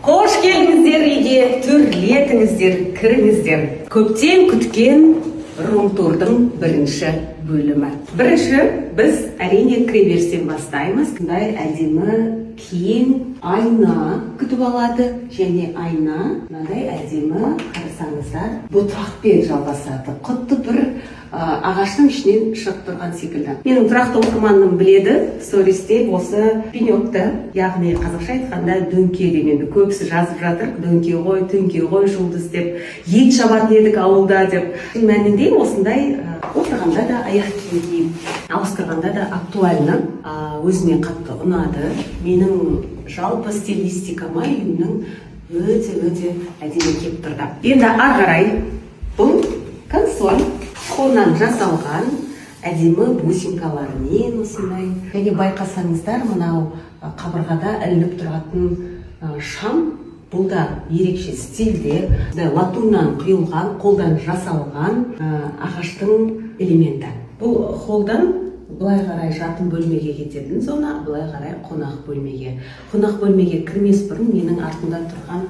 Қош келдіңіздер үйге, түрлетіңіздер, кіріңіздер. Көптен күткен рум-турдың бірінші бөлімі. Бірінші біз әрине кіреберістен бастаймыз. Қандай әдемі кең айна күтіп алады, және айна мынандай әдемі қарасаңыздар бұтақпен жалғасады. Құтты бір ағаштың ішінен шығып тұрған секілді. Менің тұрақты оқырманым біледі, стористе осы пеньокты, яғни қазақша айтқанда дөңке дегенді көбісі жазып жатыр. Дөңке ғой, түнке ғой, жұлдыз деп, ет шабатын едік ауылда деп. Мәнінде осындай отырғанда да аяқ киім ауыстырғанда да актуальны, өзіме қатты ұнады. Менің жалпы стилистикама үйімнің өте әдемі келіп тұрды. Енді ары қарай бұл консоль қолдан жасалған әдемі бусинкалармен осындай. Және байқасаңыздар, мынау қабырғада ілініп тұратын шам, бұл да ерекше стильде, латуннан құйылған, қолдан жасалған ағаштың элементі. Бұл холдан былай қарай жатын бөлмеге кететін зона, былай қарай қонақ бөлмеге. Қонақ бөлмеге кірмес бұрын менің артында тұрған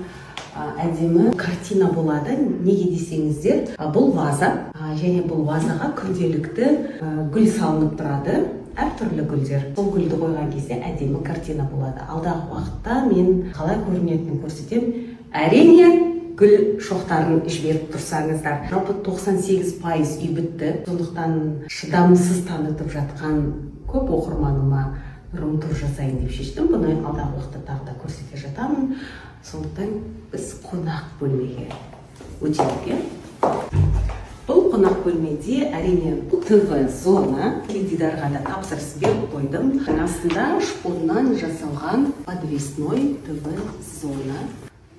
әдемі картина болады. Неге десеңіздер, бұл ваза, және бұл вазаға күнделікті гүл салынып тұрады, әртүрлі гүлдер. Бұл гүлді қойған кезде әдемі картина болады. Алдағы уақытта мен қалай көрінетінін көрсетем. Әрине гүл шоқтарын жіберіп тұрсаңыздар. Жалпы 98% үй бітті. Сондықтан шыдамсыз танытып жатқан көп оқырманыма рум-тур жасайын деп шештім. Бұны алдағы уақытта тағы да көрсете жатамын. Сондықтан біз қонақ бөлмеге өтейік. Бұл қонақ бөлмеде әрине бұл ТВ зона. Теледидарға да тапсырыс беріп қойдым. Астында шпоннан жасалған подвесной ТВ зона.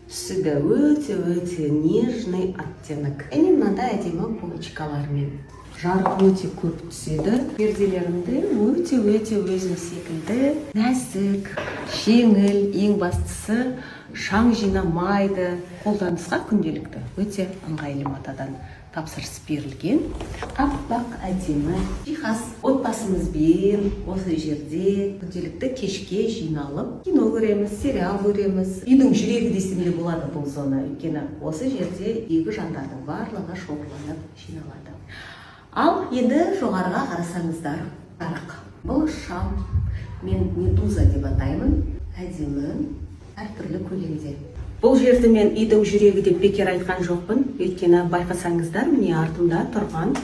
Түсі де өте нежный оттенок. Және мынандай әдемі полочкалармен. Жарық өте көп түседі. Перделерімді өте өзім секілді нәзік, жеңіл, ең бастысы шаң жинамайды. Қолданысқа күнделікті өте ыңғайлы матадан тапсырыс берілген. Аппақ әдемі жиһаз. Отбасымызбен осы жерде күнделікті кешке жиналып кино көреміз, сериал көреміз. Үйдің жүрегі десем де болады бұл зона. Өйткені осы жерде екі жандардың барлығы шоғырланып жиналады. Ал енді жоғарыға қарасаңыздар, жарық. Бұл шам, мен медуза деп атаймын, әдемі, әртүрлі көлемде. Бұл жерді мен үйдің жүрегі деп бекер айтқан жоқпын. Өйткені байқасаңыздар, міне артымда тұрған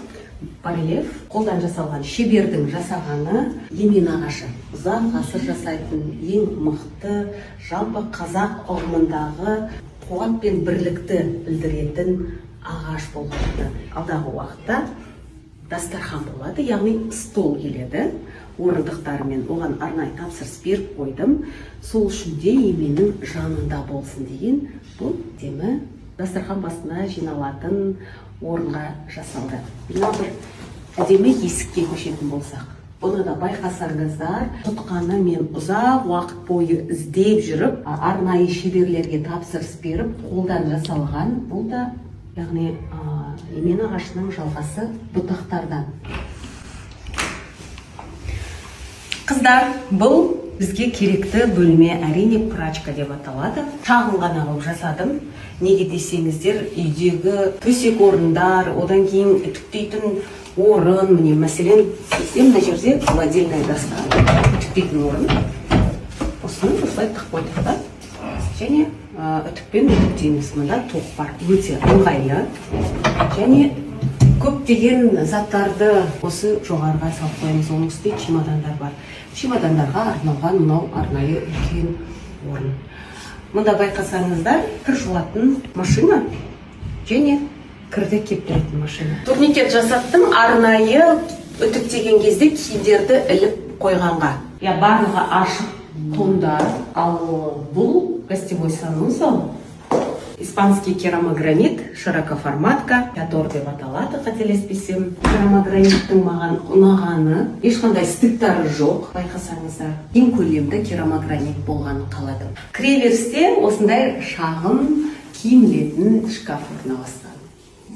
барельеф, қолдан жасалған шебердің жасағаны емен ағашы. Ұзақ ғасыр жасайтын, ең мықты, жалпы қазақ ұғымындағы қуат пен бірлікті білдіретін ағаш болады. Алдағы уақытта дастархан болады, яғни стол келеді. Орындықтарымен оған арнайы тапсырыс беріп қойдым. Сол үшін де еменің жанында болсын деген бұл демі дастархан басына жиналатын орынға жасалды. Мына бір әдемі есікке көшетін болсақ, бұны да байқасаңыздар, тұтқаны мен ұзақ уақыт бойы іздеп жүріп, арнайы шеберлерге тапсырыс беріп, қолдан жасалған. Бұл да яғни емен ағашының жалғасы бұтақтардан. Қыздар, бұл бізге керекті бөлме, әрине прачка деп аталады. Шағын ғана қылып жасадым. Неге десеңіздер, үйдегі төсек орындар, одан кейін үтіктейтін орын, міне мәселен, мына жерде холодильная доска, үтіктейтін орын. Осыны осылай тық қойдық та. Және үтікпен үтіктейміз. Мында тоқ бар, өте ыңғайлы. Және көптеген заттарды осы жоғарыға салып қоямыз. Оның үстінде чемодандар бар. Чемодандарға арналған мынау арнайы үлкен орын. Мұнда байқасаңыздар, кір жуатын машина және кірді кептіретін машина. Турникет жасаттым, арнайы үтіктеген кезде киімдерді іліп қойғанға. Барлығы ашық тондар, ал бұл гостевой санузел. Испанский керамогранит, широкоформатка, ятор деп аталады, қателеспесем. Керамограниттің маған ұнағаны, ешқандай стыктары жоқ. Байқасаңыздар, ең көлемді керамогранит болғанын қаладым. Кіреберісте осындай шағын киім ілетін шкаф орналасқан.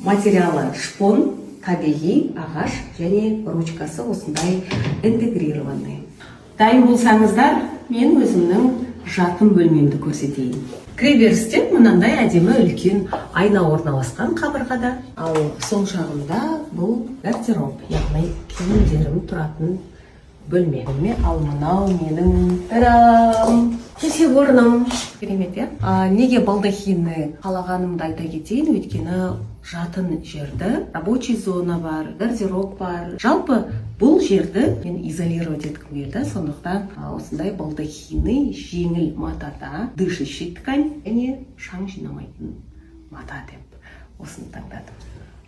Материалы шпон, табиғи ағаш және ручкасы осындай интегрированный. Дайын болсаңыздар, мен өзімнің жатын бөлмемді көрсетейін. Кіреберісте мынандай әдемі үлкен айна орналасқан қабырғада. Ал сол жағында бұл гардероб, яғни киімдерім тұратын бөлме. Ал мынау менің төсек орным. Керемет, иә? Неге балдахинді қалағанымды айта кетейін, өйткені жатын жерді, рабочий зона бар, гардероб бар. Жалпы бұл жерді мен изолировать еткім келді, сондықтан осындай балдахинный жеңіл матада, дышащий ткань, және шаң жинамайтын мата деп осыны таңдадым.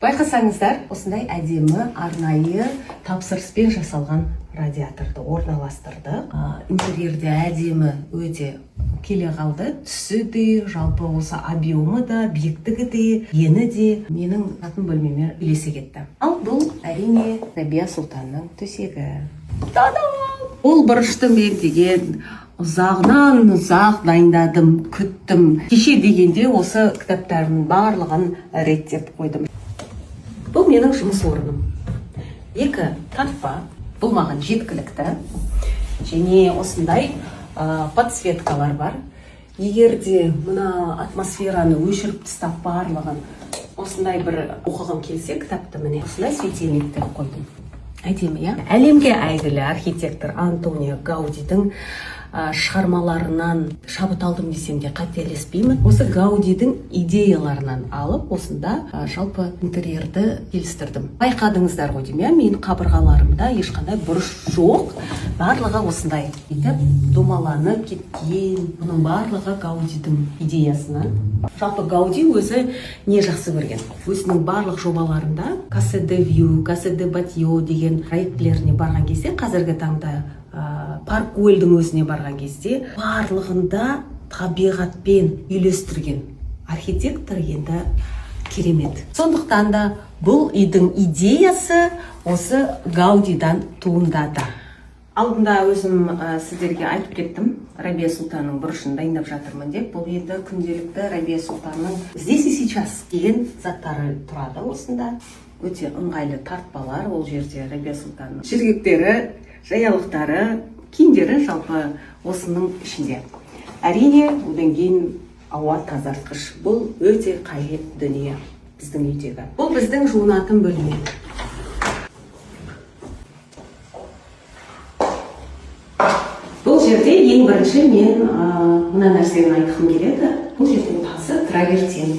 Байқасаңыздар, осындай әдемі арнайы тапсырыспен жасалған радиаторды орналастырды. Интерьерде әдемі өте келе қалды. Түсі де, жалпы осы объемы да, биіктігі де, ені де менің жатын бөлмеме үйлесе кетті. Ал бұл әрине Рабия Сұлтанның төсегі. Ол бұрышты мен деген ұзағынан ұзақ дайындадым, күттім. Кеше дегенде осы кітаптардың барлығын реттеп қойдым. Бұл менің жұмыс орным. Екі тартпа, бұл маған жеткілікті. Және осындай подсветкалар бар. Егерде мына атмосфераны өшіріп тастап барлығын осындай бір оқығым келсе, кітапты міне осындай светильниктер қойдым. Әдемі, иә? Әлемге әйгілі архитектор Антонио Гаудидің шығармаларынан шабыт алдым десем де қателеспеймін. Осы Гаудидің идеяларынан алып, осында жалпы интерьерді келістірдім. Байқадыңыздар ғой деймін, мен қабырғаларымда ешқандай бұрыш жоқ. Барлығы осындай етіп домаланып кеткен. Бұның барлығы Гаудидің идеясынан. Жалпы Гауди өзі не жақсы көрген? Өзінің барлық жобаларында Кассе де Вью, Кассе де Батьо деген проектілеріне барған кезде, қазіргі таңда Парк Уэльдің өзіне барған кезде барлығында табиғатпен үйлестірген архитектор енді керемет. Сондықтан да бұл үйдің идеясы осы Гаудидан туындады. Алдында өзім сіздерге айтып кеттім, Рабия Сұлтанның бұрышын дайындап жатырмын деп. Бұл енді күнделікті Рабия Сұлтанның здесь и сейчас деген заттары тұрады осында. Өте ыңғайлы тартпалар ол жерде Рабия Сұлтанның жөргектері, жаялықтары, киімдері жалпы осының ішінде. Әрине, одан кейін ауа тазартқыш. Бұл өте қажет дүние біздің үйдегі. Бұл біздің жуынатын бөлме. Бұл жерде ең бірінші мен мына нәрсені айтқым келеді. Бұл жердің тасы травертин.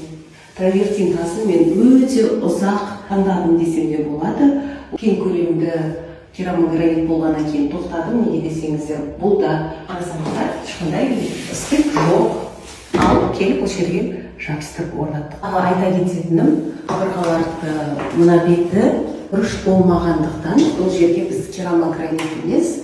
Травертин тасын мен өте ұзақ таңдадым десем де болады. Кең көлемді керамогранит болғаннан кейін тоқтадым. Неге десеңіздер, бұл да қарасаңыздар ешқандай істік жоқ. Ал келіп осы жерге жабыстырып орнаттық. Айта кететінім, қабырғаларды мына беті бұрыш болмағандықтан бұл жерге біз керамогранит емес,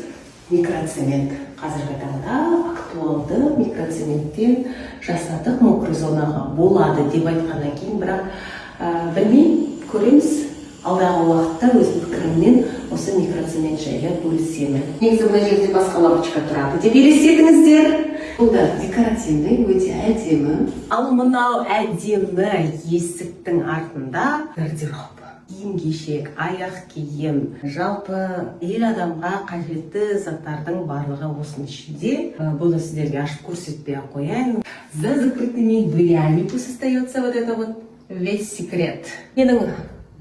микроцемент. Қазіргі таңда актуалды микроцементтен жасадық. Мокрый зонаға болады деп айтқаннан кейін, бірақ білмей көреміз. Алдағы уақытта өз пікіріммен осы микроцемент жайлы бөлісемін. Негізі мына жерде басқа лавочка тұрады деп елестетіңіздер. Бұл да декоративный, өте әдемі. Ал мынау әдемі есіктің артында гардероб. Киім-кешек, аяқ киім, жалпы ел адамға қажетті заттардың барлығы осының ішінде. Бұны сіздерге ашып көрсетпей қояйын. За закрытыми дверями остается вот это вот весь секрет. Менің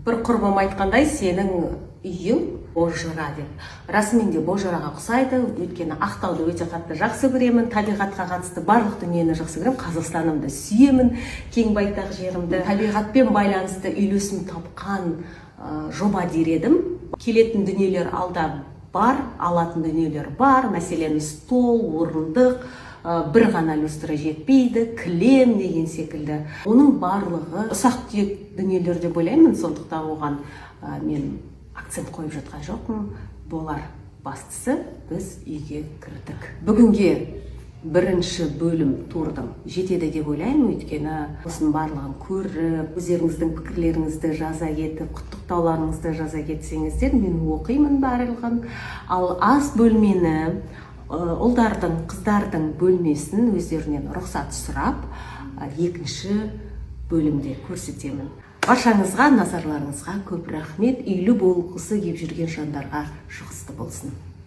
бір құрбым айтқандай, сенің үйің Бозжыра деп. Расымен де Бозжыраға ұқсайды, өйткені Ақтауды өте қатты жақсы көремін, табиғатқа қатысты барлық дүниені жақсы көремін, Қазақстанымды сүйемін, кең байтақ жерімді, табиғатпен байланысты үйлесім тапқан жоба дер едім. Келетін дүниелер алда бар, алатын дүниелер бар, мәселен стол, орындық, бір ғана люстра жетпейді, кілем деген секілді. Оның барлығы ұсақ түйек дүниелер деп ойлаймын, сондықтан оған мен акцент қойып жатқан жоқпын. Болар. Бастысы біз үйге кірдік. Бүгінге бірінші бөлім турдым жетеді деп ойлаймын, өйткені осының барлығын көріп, өздеріңіздің пікірлеріңізді жаза кетіп, құттықтауларыңызды жаза кетсеңіздер, мен оқимын барлығын. Ал ас бөлмені, ұлдардың, қыздардың бөлмесін өздерінен рұқсат сұрап, екінші бөлімде көрсетемін. Баршаңызға, назарларыңызға көп рахмет. Үйлі болғысы келіп жүрген жандарға жұғысты болсын.